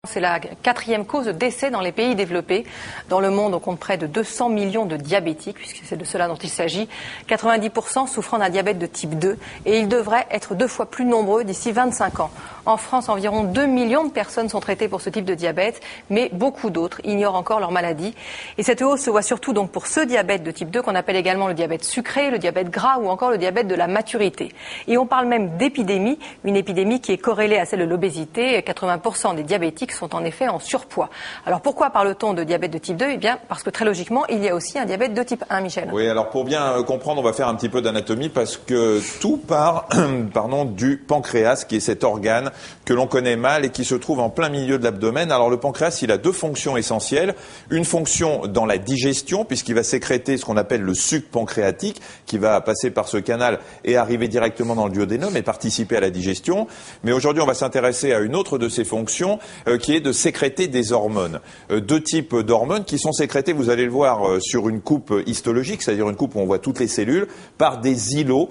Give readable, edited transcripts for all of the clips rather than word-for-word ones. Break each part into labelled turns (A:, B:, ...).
A: C'est la 4e cause de décès dans les pays développés. Dans le monde, on compte près de 200 millions de diabétiques, puisque c'est de cela dont il s'agit. 90% souffrant d'un diabète de type 2, et ils devraient être 2 fois plus nombreux d'ici 25 ans. En France, environ 2 millions de personnes sont traitées pour ce type de diabète, mais beaucoup d'autres ignorent encore leur maladie. Et cette hausse se voit surtout donc pour ce diabète de type 2 qu'on appelle également le diabète sucré, le diabète gras ou encore le diabète de la maturité. Et on parle même d'épidémie, une épidémie qui est corrélée à celle de l'obésité. 80% des diabétiques sont en effet en surpoids. Alors pourquoi parle-t-on de diabète de type 2 ? Eh bien parce que très logiquement, il y a aussi un diabète de type 1, Michel.
B: Oui, alors pour bien comprendre, on va faire un petit peu d'anatomie parce que tout part du pancréas, qui est cet organe que l'on connaît mal et qui se trouve en plein milieu de l'abdomen. Alors le pancréas, il a 2 fonctions essentielles. Une fonction dans la digestion, puisqu'il va sécréter ce qu'on appelle le suc pancréatique, qui va passer par ce canal et arriver directement dans le duodénum et participer à la digestion. Mais aujourd'hui, on va s'intéresser à une autre de ses fonctions, qui est de sécréter des hormones. 2 types d'hormones qui sont sécrétées, vous allez le voir, sur une coupe histologique, c'est-à-dire une coupe où on voit toutes les cellules, par des îlots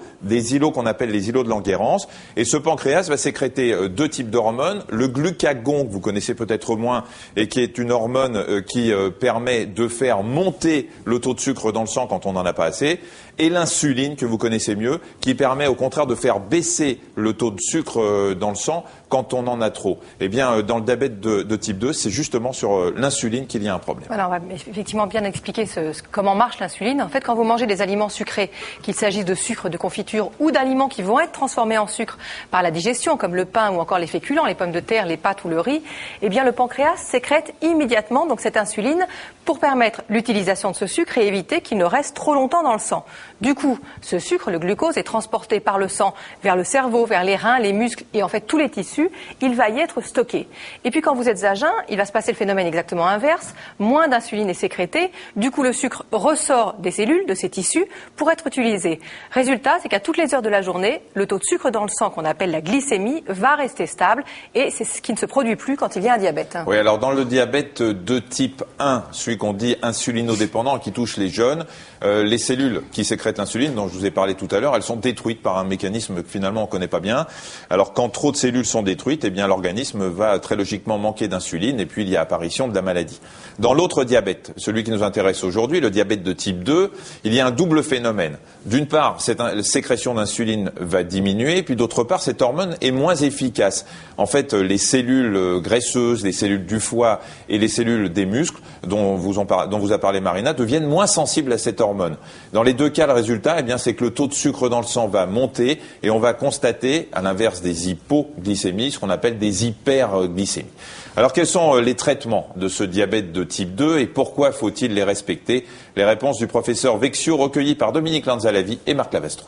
B: qu'on appelle les îlots de Langerhans. Et ce pancréas va sécréter 2 types d'hormones. Le glucagon, que vous connaissez peut-être moins, et qui est une hormone qui permet de faire monter le taux de sucre dans le sang quand on n'en a pas assez. Et l'insuline, que vous connaissez mieux, qui permet au contraire de faire baisser le taux de sucre dans le sang quand on en a trop. Eh bien, dans le diabète de type 2, c'est justement sur l'insuline qu'il y a un problème.
A: Voilà, on va effectivement bien expliquer comment marche l'insuline. En fait, quand vous mangez des aliments sucrés, qu'il s'agisse de sucre, de confiture ou d'aliments qui vont être transformés en sucre par la digestion, comme le pain ou encore les féculents, les pommes de terre, les pâtes ou le riz, eh bien, le pancréas sécrète immédiatement donc cette insuline pour permettre l'utilisation de ce sucre et éviter qu'il ne reste trop longtemps dans le sang. Du coup, ce sucre, le glucose, est transporté par le sang vers le cerveau, vers les reins, les muscles et en fait tous les tissus. Il va y être stocké. Et puis quand vous êtes à jeun, il va se passer le phénomène exactement inverse. Moins d'insuline est sécrétée. Du coup, le sucre ressort des cellules, de ces tissus, pour être utilisé. Résultat, c'est qu'à toutes les heures de la journée, le taux de sucre dans le sang, qu'on appelle la glycémie, va rester stable. Et c'est ce qui ne se produit plus quand il y a un diabète.
B: Oui, alors dans le diabète de type 1, celui qu'on dit insulinodépendant, qui touche les jeunes, les cellules qui sécrètent l'insuline, dont je vous ai parlé tout à l'heure, elles sont détruites par un mécanisme que finalement on ne connaît pas bien. Alors quand trop de cellules sont détruites, eh bien l'organisme va très logiquement manquer d'insuline et puis il y a apparition de la maladie. Dans l'autre diabète, celui qui nous intéresse aujourd'hui, le diabète de type 2, il y a un double phénomène. D'une part, cette sécrétion d'insuline va diminuer, puis d'autre part, cette hormone est moins efficace. En fait, les cellules graisseuses, les cellules du foie et les cellules des muscles, dont vous a parlé Marina, deviennent moins sensibles à cette hormone. Dans les 2 cas, le résultat, eh bien, c'est que le taux de sucre dans le sang va monter et on va constater, à l'inverse des hypoglycémies, ce qu'on appelle des hyperglycémies. Alors, quels sont les traitements de ce diabète de type 2 et pourquoi faut-il les respecter ? Les réponses du professeur Vexio, recueillies par Dominique Lanzalavi et Marc Lavastro.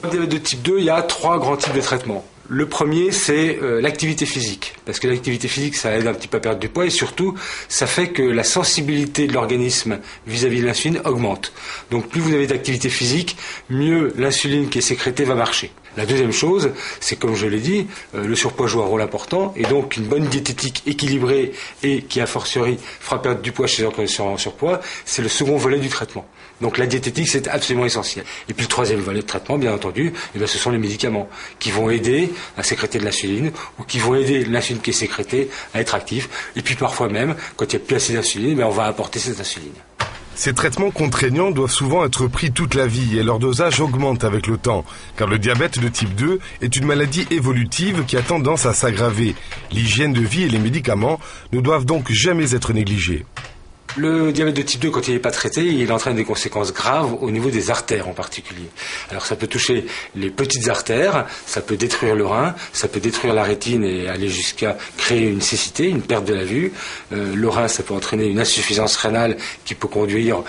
C: Dans le diabète de type 2, il y a 3 grands types de traitements. Le premier, c'est l'activité physique, parce que l'activité physique, ça aide un petit peu à perdre du poids et surtout, ça fait que la sensibilité de l'organisme vis-à-vis de l'insuline augmente. Donc plus vous avez d'activité physique, mieux l'insuline qui est sécrétée va marcher. La deuxième chose, c'est comme je l'ai dit, le surpoids joue un rôle important et donc une bonne diététique équilibrée et qui a fortiori fera perdre du poids chez les gens en surpoids, c'est le second volet du traitement. Donc la diététique, c'est absolument essentiel. Et puis le troisième volet de traitement, bien entendu, eh bien, ce sont les médicaments qui vont aider à sécréter de l'insuline ou qui vont aider l'insuline qui est sécrétée à être active. Et puis parfois même, quand il n'y a plus assez d'insuline, eh on va apporter cette insuline.
D: Ces traitements contraignants doivent souvent être pris toute la vie et leur dosage augmente avec le temps, car le diabète de type 2 est une maladie évolutive qui a tendance à s'aggraver. L'hygiène de vie et les médicaments ne doivent donc jamais être négligés.
C: Le diabète de type 2, quand il n'est pas traité, il entraîne des conséquences graves au niveau des artères en particulier. Alors ça peut toucher les petites artères, ça peut détruire le rein, ça peut détruire la rétine et aller jusqu'à créer une cécité, une perte de la vue. Le rein, ça peut entraîner une insuffisance rénale qui peut conduire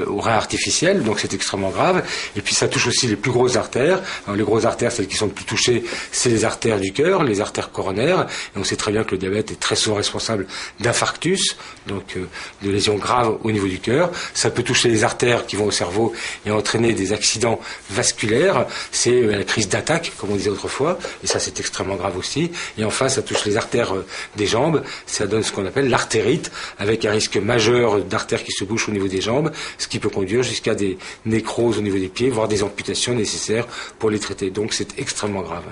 C: au rein artificiel, donc c'est extrêmement grave. Et puis ça touche aussi les plus grosses artères. Alors, les grosses artères, celles qui sont le plus touchées, c'est les artères du cœur, les artères coronaires. Et on sait très bien que le diabète est très souvent responsable d'infarctus, donc de lésions grave au niveau du cœur. Ça peut toucher les artères qui vont au cerveau et entraîner des accidents vasculaires. C'est la crise d'attaque, comme on disait autrefois, et ça c'est extrêmement grave aussi. Et enfin, ça touche les artères des jambes. Ça donne ce qu'on appelle l'artérite, avec un risque majeur d'artères qui se bouchent au niveau des jambes, ce qui peut conduire jusqu'à des nécroses au niveau des pieds, voire des amputations nécessaires pour les traiter. Donc c'est extrêmement grave.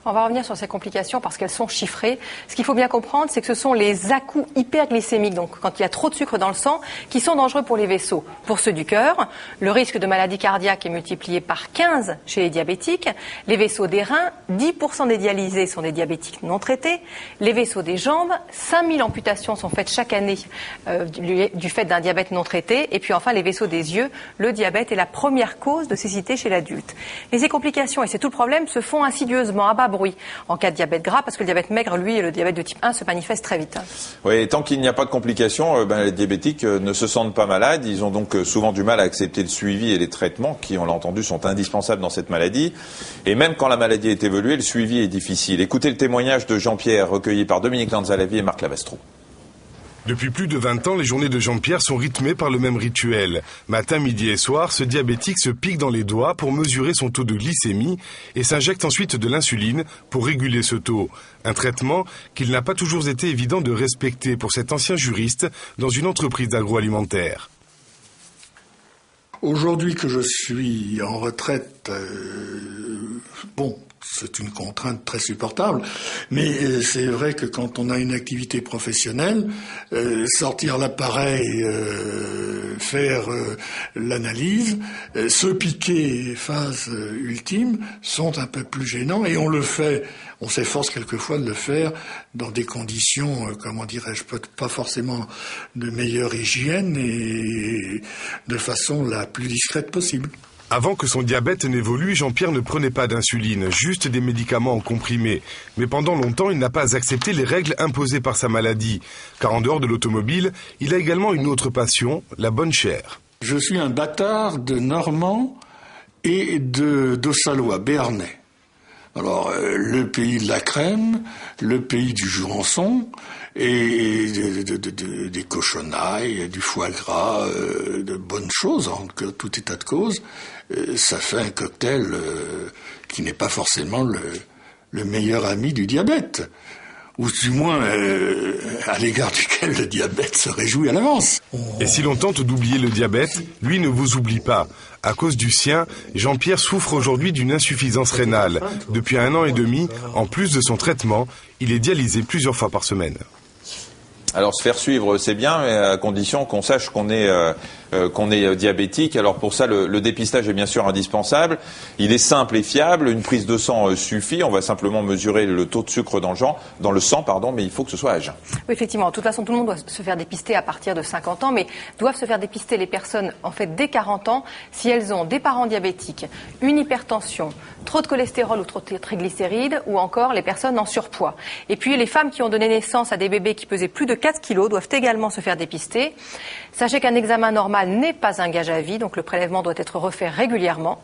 A: On va revenir sur ces complications parce qu'elles sont chiffrées. Ce qu'il faut bien comprendre, c'est que ce sont les à-coups hyperglycémiques, donc quand il y a trop de sucre dans le sang, qui sont dangereux pour les vaisseaux. Pour ceux du cœur, le risque de maladie cardiaque est multiplié par 15 chez les diabétiques. Les vaisseaux des reins, 10% des dialysés sont des diabétiques non traités. Les vaisseaux des jambes, 5000 amputations sont faites chaque année du fait d'un diabète non traité. Et puis enfin, les vaisseaux des yeux, le diabète est la première cause de cécité chez l'adulte. Et ces complications, et c'est tout le problème, se font insidieusement, à bas bruit, en cas de diabète gras, parce que le diabète maigre, lui, et le diabète de type 1 se manifeste très vite.
B: Oui, et tant qu'il n'y a pas de complications, les diabétiques ne se sentent pas malades. Ils ont donc souvent du mal à accepter le suivi et les traitements qui, on l'a entendu, sont indispensables dans cette maladie. Et même quand la maladie est évoluée, le suivi est difficile. Écoutez le témoignage de Jean-Pierre, recueilli par Dominique Lanzalavie et Marc Lavastro.
D: Depuis plus de 20 ans, les journées de Jean-Pierre sont rythmées par le même rituel. Matin, midi et soir, ce diabétique se pique dans les doigts pour mesurer son taux de glycémie et s'injecte ensuite de l'insuline pour réguler ce taux. Un traitement qu'il n'a pas toujours été évident de respecter pour cet ancien juriste dans une entreprise agroalimentaire.
E: Aujourd'hui que je suis en retraite, c'est une contrainte très supportable, mais c'est vrai que quand on a une activité professionnelle, sortir l'appareil, faire l'analyse, se piquer phase ultime sont un peu plus gênants et on s'efforce quelquefois de le faire dans des conditions, pas forcément de meilleure hygiène et de façon la plus discrète possible.
D: Avant que son diabète n'évolue, Jean-Pierre ne prenait pas d'insuline, juste des médicaments en comprimés. Mais pendant longtemps, il n'a pas accepté les règles imposées par sa maladie. Car en dehors de l'automobile, il a également une autre passion, la bonne chère.
E: Je suis un bâtard de Normand et d'Ossalois, béarnais. Alors, le pays de la crème, le pays du Jurançon, et des cochonnailles, du foie gras, de bonnes choses, en tout état de cause, ça fait un cocktail qui n'est pas forcément le meilleur ami du diabète, ou du moins à l'égard duquel le diabète se réjouit à l'avance.
D: Et si l'on tente d'oublier le diabète, lui ne vous oublie pas. À cause du sien, Jean-Pierre souffre aujourd'hui d'une insuffisance rénale. Depuis 1 an et demi, en plus de son traitement, il est dialysé plusieurs fois par semaine.
B: Alors se faire suivre, c'est bien, mais à condition qu'on sache qu'on est diabétique. Alors pour ça, le dépistage est bien sûr indispensable. Il est simple et fiable. Une prise de sang suffit. On va simplement mesurer le taux de sucre dans le sang, mais il faut que ce soit à jeun.
A: Oui, effectivement. De toute façon, tout le monde doit se faire dépister à partir de 50 ans, mais doivent se faire dépister les personnes, en fait, dès 40 ans, si elles ont des parents diabétiques, une hypertension, trop de cholestérol ou trop de triglycérides, ou encore les personnes en surpoids. Et puis, les femmes qui ont donné naissance à des bébés qui pesaient plus de 4 kilos doivent également se faire dépister. Sachez qu'un examen normal n'est pas un gage à vie, donc le prélèvement doit être refait régulièrement.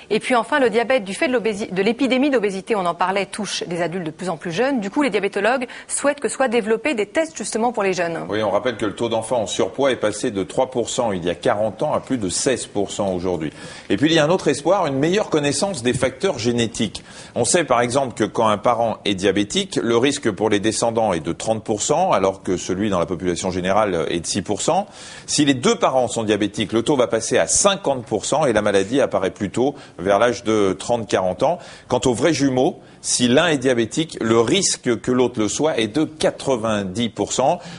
A: Et puis enfin, le diabète, du fait de l'épidémie d'obésité, on en parlait, touche des adultes de plus en plus jeunes. Du coup, les diabétologues souhaitent que soient développés des tests justement pour les jeunes.
B: Oui, on rappelle que le taux d'enfants en surpoids est passé de 3% il y a 40 ans à plus de 16% aujourd'hui. Et puis il y a un autre espoir, une meilleure connaissance des facteurs génétiques. On sait par exemple que quand un parent est diabétique, le risque pour les descendants est de 30%, alors que celui dans la population générale est de 6%. Si les 2 parents sont diabétiques, le taux va passer à 50% et la maladie apparaît plus tôt, vers l'âge de 30-40 ans. Quant aux vrais jumeaux, si l'un est diabétique, le risque que l'autre le soit est de 90%.